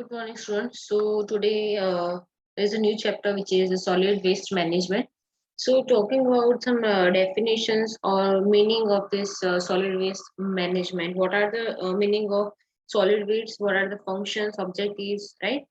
Good morning, students. So today there is a new chapter which is solid waste management. So talking about some definitions or meaning of this solid waste management. What are the meaning of solid waste? What are the functions, objectives, right?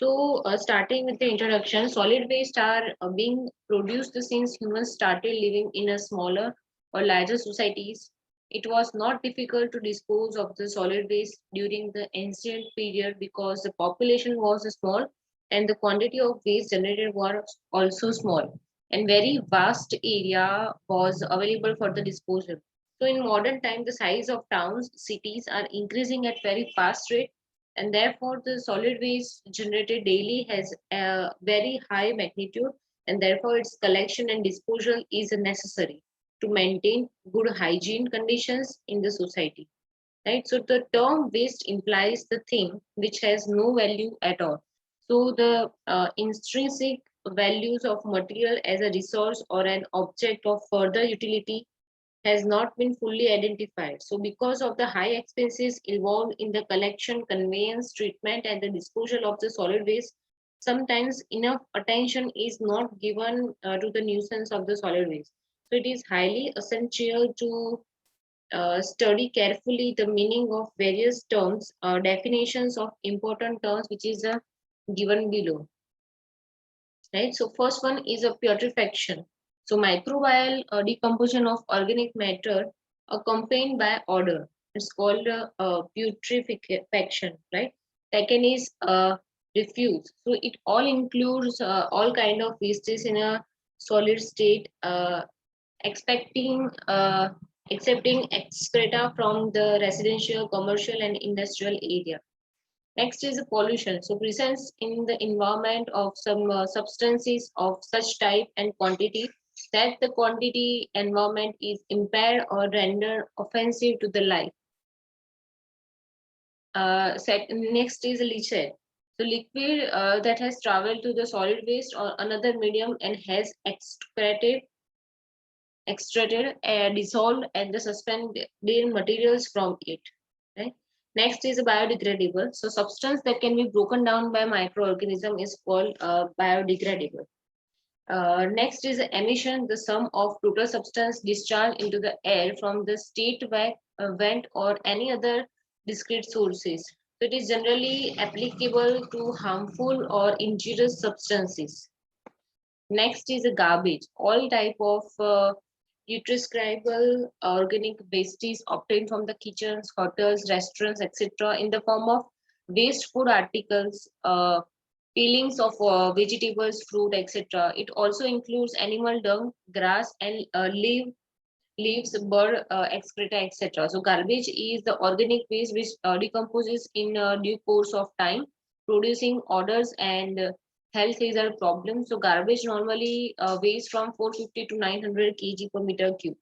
So starting with the introduction, solid waste are being produced since humans started living in a smaller or larger societies. It was not difficult to dispose of the solid waste during the ancient period because the population was small and the quantity of waste generated was also small and very vast area was available for the disposal. So in modern time, the size of towns, cities are increasing at very fast rate, and therefore the solid waste generated daily has a very high magnitude, and therefore its collection and disposal is necessary to maintain good hygiene conditions in the society, right? So the term waste implies the thing which has no value at all. So the intrinsic values of material as a resource or an object of further utility has not been fully identified. So, because of the high expenses involved in the collection, conveyance, treatment, and the disposal of the solid waste, sometimes enough attention is not given to the nuisance of the solid waste. So, it is highly essential to study carefully the meaning of various terms, definitions of important terms, which is given below, right? So first one is a putrefaction. So microbial decomposition of organic matter accompanied by odor. It's called putrefaction, right? Second is diffuse. So it all includes all kind of wastes in a solid state, expecting accepting excreta from the residential, commercial, and industrial area. Next is pollution. So presence in the environment of some substances of such type and quantity that the quantity environment is impaired or rendered offensive to the life. Next is leachate. So liquid that has traveled to the solid waste or another medium and has extracted, dissolved, and the suspended materials from it. Right? Next is biodegradable. So substance that can be broken down by microorganism is called biodegradable. Next is emission, the sum of total substance discharged into the air from the state vent or any other discrete sources. So it is generally applicable to harmful or injurious substances. Next is a garbage. All type of putrescribable organic wastes obtained from the kitchens, hotels, restaurants, etc. in the form of waste food articles, peelings of vegetables, fruit, etc. It also includes animal dung, grass, and leaves, bird excreta, etc. So garbage is the organic waste which decomposes in due course of time, producing odors and health hazard problems. So garbage normally weighs from 450 to 900 kg per meter cube.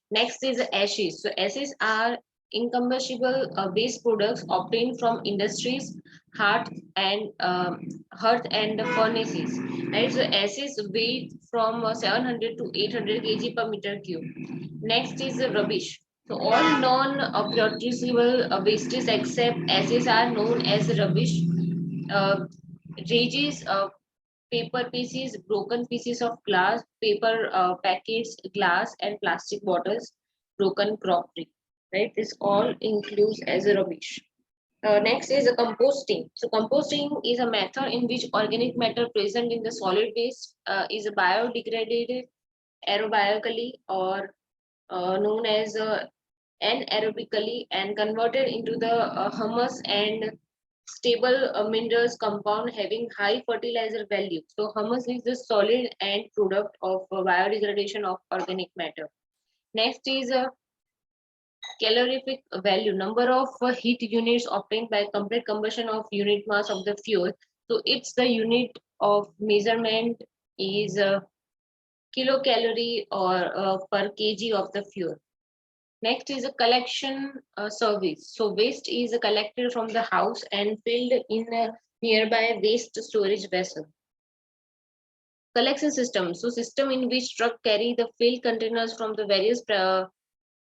Next is ashes. So ashes are incombustible waste products obtained from industries, hearth and furnaces. Right. So ashes weigh from 700 to 800 kg per meter cube. Next is rubbish. So all non-producible wastes except ashes are known as rubbish. Uh, Rages, paper pieces, broken pieces of glass, paper packets, glass and plastic bottles, broken crockery. Right, this all includes as a rubbish. Next is composting. So composting is a method in which organic matter present in the solid waste is biodegraded aerobically or known as anaerobically and converted into the humus and stable minerals compound having high fertilizer value. So humus is the solid end product of biodegradation of organic matter. Next is calorific value, number of heat units obtained by complete combustion of unit mass of the fuel. So it's the unit of measurement is kilocalorie or per kg of the fuel. Next is a collection service. So waste is collected from the house and filled in a nearby waste storage vessel. Collection system. So system in which truck carry the filled containers from the various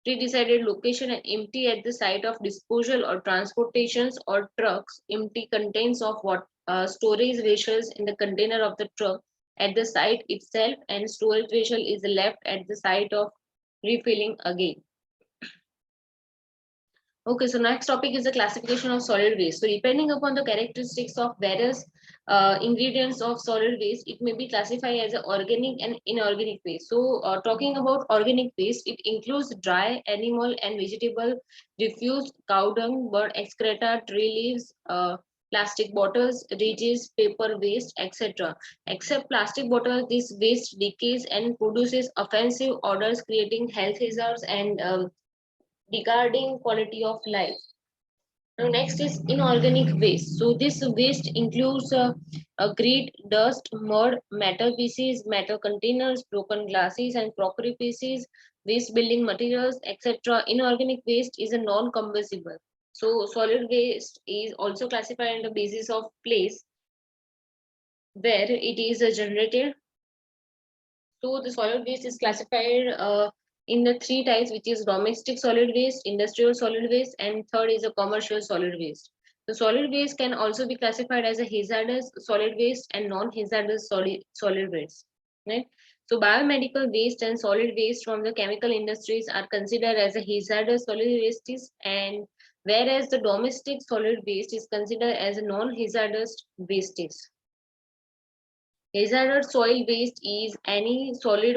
pre-decided location and empty at the site of disposal or transportations or trucks, empty contents of what storage vessels in the container of the truck at the site itself, and storage vessel is left at the site of refilling again. Okay, so next topic is the classification of solid waste. So depending upon the characteristics of various ingredients of solid waste, it may be classified as a organic and inorganic waste. So talking about organic waste, it includes dry animal and vegetable refuse, cow dung, bird excreta, tree leaves, plastic bottles, ridges, paper waste, etc. Except plastic bottles, this waste decays and produces offensive odors, creating health hazards and regarding quality of life. Now, next is inorganic waste. So this waste includes grit, dust, mud, metal pieces, metal containers, broken glasses, and crockery pieces, waste building materials, etc. Inorganic waste is a non-combustible. So solid waste is also classified on the basis of place where it is generated. So the solid waste is classified in the three types, which is domestic solid waste, industrial solid waste, and third is a commercial solid waste. The solid waste can also be classified as a hazardous solid waste and non-hazardous solid waste. Right? So biomedical waste and solid waste from the chemical industries are considered as a hazardous solid wastes, and whereas the domestic solid waste is considered as a non-hazardous wastes. Hazardous soil waste is any solid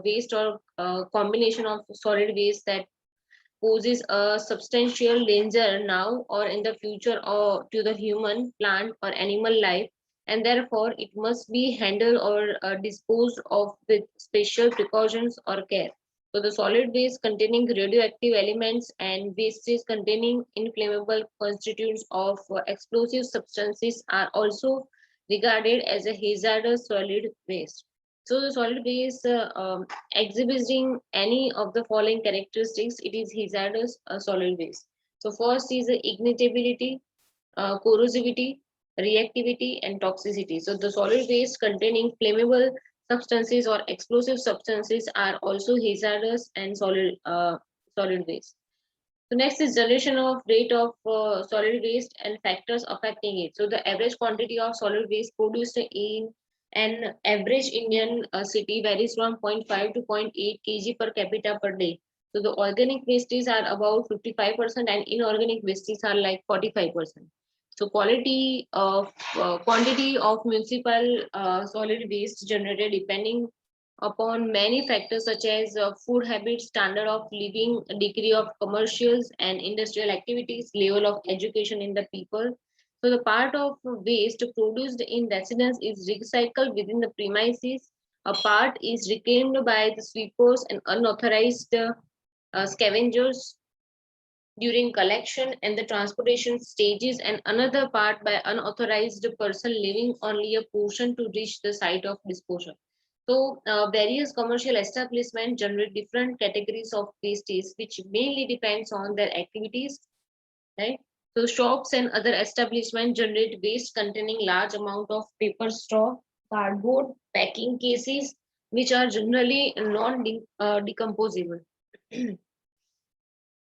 waste or combination of solid waste that poses a substantial danger now or in the future or to the human, plant, or animal life, and therefore it must be handled or disposed of with special precautions or care. So the solid waste containing radioactive elements and wastes containing inflammable constituents of explosive substances are also regarded as a hazardous solid waste. So the solid waste exhibiting any of the following characteristics, it is hazardous solid waste. So first is the ignitability, corrosivity, reactivity, and toxicity. So the solid waste containing flammable substances or explosive substances are also hazardous and solid waste. So next is generation of rate of solid waste and factors affecting it. So the average quantity of solid waste produced in an average Indian city varies from zero point 0.5 to zero point 0.8 kg per capita per day. So the organic wastes are about 55% and inorganic wastes are like 45%. So quantity of municipal solid waste generated depending upon many factors such as food habits, standard of living, degree of commercials and industrial activities, level of education in the people. So the part of waste produced in residence is recycled within the premises. A part is reclaimed by the sweepers and unauthorized scavengers during collection and the transportation stages, and another part by unauthorized person leaving only a portion to reach the site of disposal. So various commercial establishments generate different categories of wastes which mainly depends on their activities, right? So shops and other establishments generate waste containing large amount of paper straw, cardboard, packing cases, which are generally non-decomposable.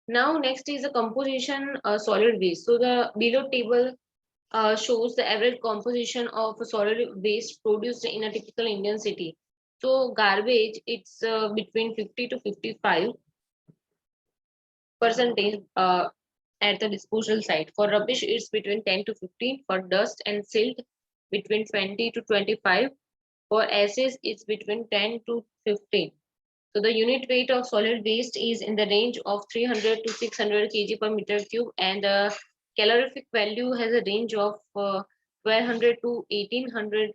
Now, next is the composition solid waste. So the below table shows the average composition of solid waste produced in a typical Indian city. So garbage, it's between 50 to 55 percentage at the disposal site. For rubbish, it's between 10 to 15. For dust and silt, between 20 to 25. For ashes, it's between 10 to 15. So the unit weight of solid waste is in the range of 300 to 600 kg per meter cube, and the calorific value has a range of 1200 to 1800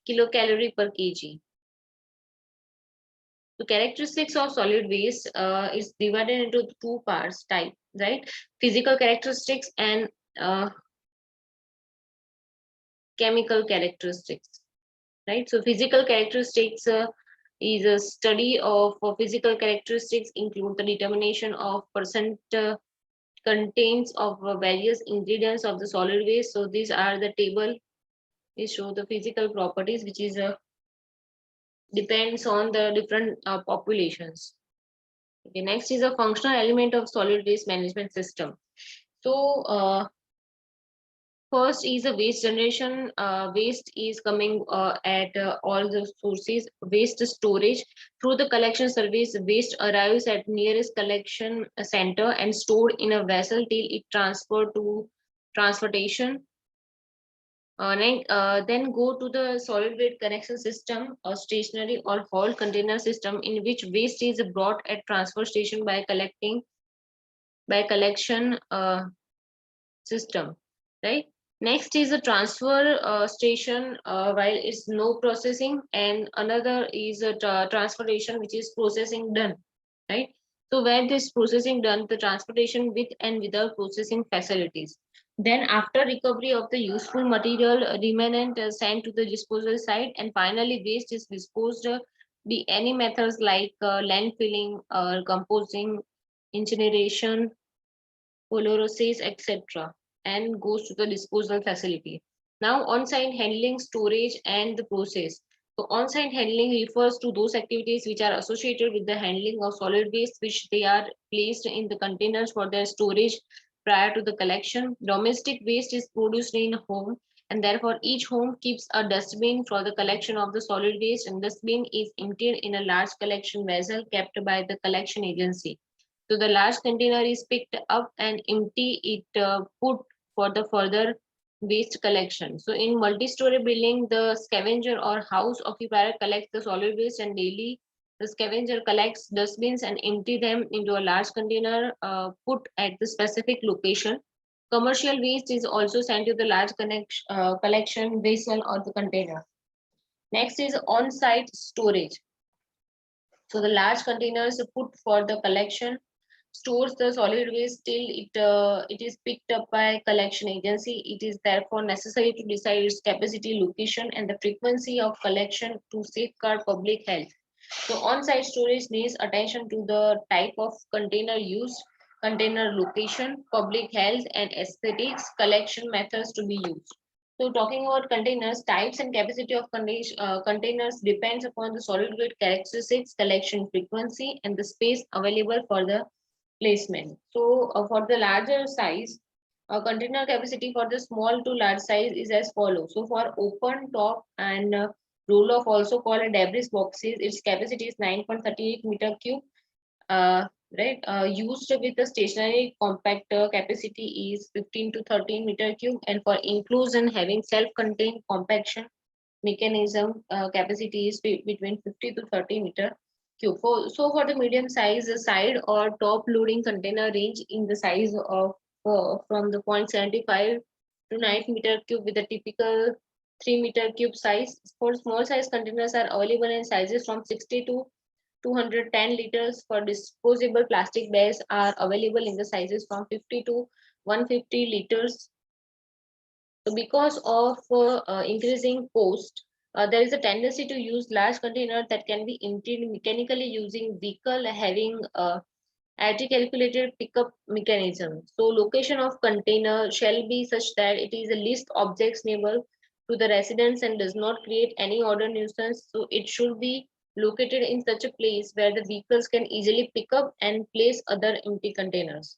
kilocalorie per kg. So characteristics of solid waste is divided into two parts type, right? Physical characteristics and chemical characteristics, right? So physical characteristics is a study of physical characteristics include the determination of percent contains of various ingredients of the solid waste. So these are the table. These show the physical properties, which is depends on the different populations. Okay, next is a functional element of solid waste management system. So first is a waste generation. Waste is coming at all the sources. Waste storage through the collection service. Waste arrives at nearest collection center and stored in a vessel till it transferred to transportation. Then go to the solid waste connection system, a stationary or hauled container system in which waste is brought at transfer station by collection system, right? Next is a transfer station, while it's no processing, and another is a transportation which is processing done, right? So where this processing done, the transportation with and without processing facilities. Then after recovery of the useful material, remnant sent to the disposal site, and finally waste is disposed. Be any methods like landfilling, composting, incineration, pyrolysis, etc., and goes to the disposal facility. Now, on-site handling, storage, and the process. So, on-site handling refers to those activities which are associated with the handling of solid waste, which they are placed in the containers for their storage prior to the collection. Domestic waste is produced in a home, and therefore each home keeps a dustbin for the collection of the solid waste, and dustbin is emptied in a large collection vessel kept by the collection agency. So the large container is picked up and empty it put for the further waste collection. So in multi-story building, the scavenger or house occupier collects the solid waste, and daily the scavenger collects dustbins and empty them into a large container put at the specific location. Commercial waste is also sent to the large collection vessel or the container. Next is on-site storage. So the large containers put for the collection stores the solid waste till it is picked up by collection agency. It is therefore necessary to decide its capacity, location, and the frequency of collection to safeguard public health. So on-site storage needs attention to the type of container used, container location, public health, and aesthetics collection methods to be used. So talking about containers, types and capacity of containers depends upon the solid waste characteristics, collection frequency, and the space available for the placement. So for the larger size, container capacity for the small to large size is as follows. So for open top and roll of, also called a debris boxes, its capacity is 9.38 meter cube. Uh, right, used with the stationary compactor capacity is 15 to 13 meter cube, and for inclusion having self-contained compaction mechanism, capacity is between 50 to 30 meter cube. For the medium size, the side or top loading container range in the size of from the 0.75 to 9 meter cube with a typical 3 meter cube size. For small size containers are available in sizes from 60 to 210 liters. For disposable plastic bags are available in the sizes from 50 to 150 liters. So because of increasing cost, there is a tendency to use large containers that can be emptied mechanically using vehicle having anti-calculated pickup mechanism. So location of container shall be such that it is a least objects neighbor to the residents and does not create any order nuisance. So it should be located in such a place where the vehicles can easily pick up and place other empty containers.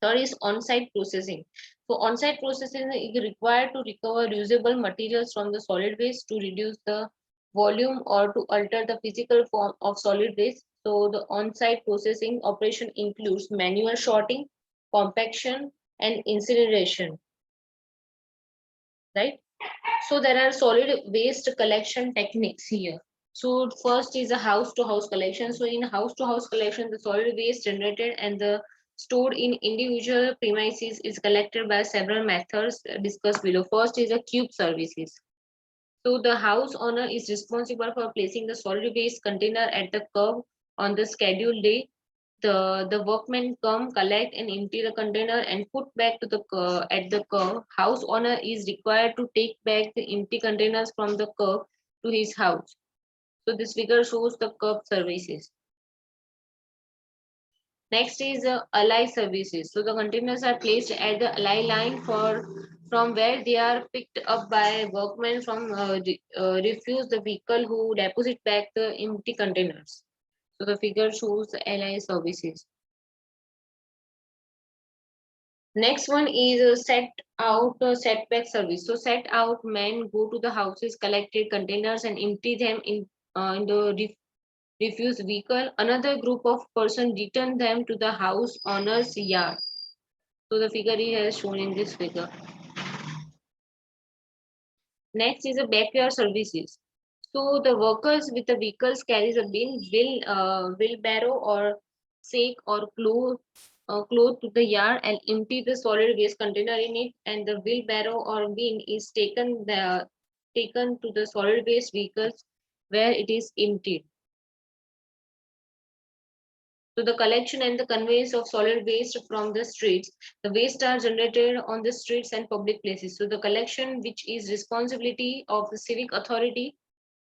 Third is on-site processing. So on-site processing is required to recover usable materials from the solid waste to reduce the volume or to alter the physical form of solid waste. So the on-site processing operation includes manual sorting, compaction, and incineration, right? So there are solid waste collection techniques here. So first is a house-to-house collection. So in house-to-house collection, the solid waste generated and the stored in individual premises is collected by several methods discussed below. First is a cube services. So the house owner is responsible for placing the solid waste container at the curb on the scheduled day. The workmen come, collect and empty the container and put back to the at the curb. House owner is required to take back the empty containers from the curb to his house. So this figure shows the curb services. Next is ally services. So the containers are placed at the ally line from where they are picked up by workmen from refuse the vehicle who deposit back the empty containers. So the figure shows LI services. Next one is set out setback service. So set out men go to the houses, collected containers and empty them in the refuse vehicle. Another group of person return them to the house owner's yard. So the figure is shown in this figure. Next is a backyard services. So the workers with the vehicles carries a wheelbarrow or sack or cloth to the yard and empty the solid waste container in it, and the wheelbarrow or bin is taken to the solid waste vehicles where it is emptied. So the collection and the conveyance of solid waste from the streets. The waste are generated on the streets and public places. So the collection, which is responsibility of the civic authority.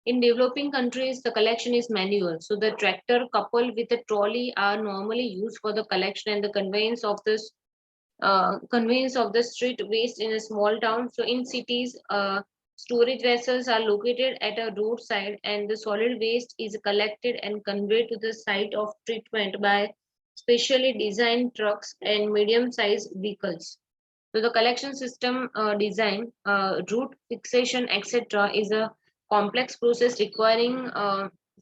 In developing countries, the collection is manual. So the tractor coupled with a trolley are normally used for the collection and the conveyance of the street waste in a small town. So in cities, storage vessels are located at a roadside and the solid waste is collected and conveyed to the site of treatment by specially designed trucks and medium-sized vehicles. So the collection system design, route fixation, etc., is a complex process requiring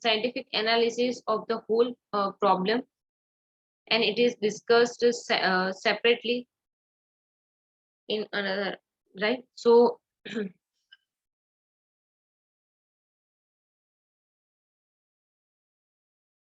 scientific analysis of the whole problem, and it is discussed separately in another, right? So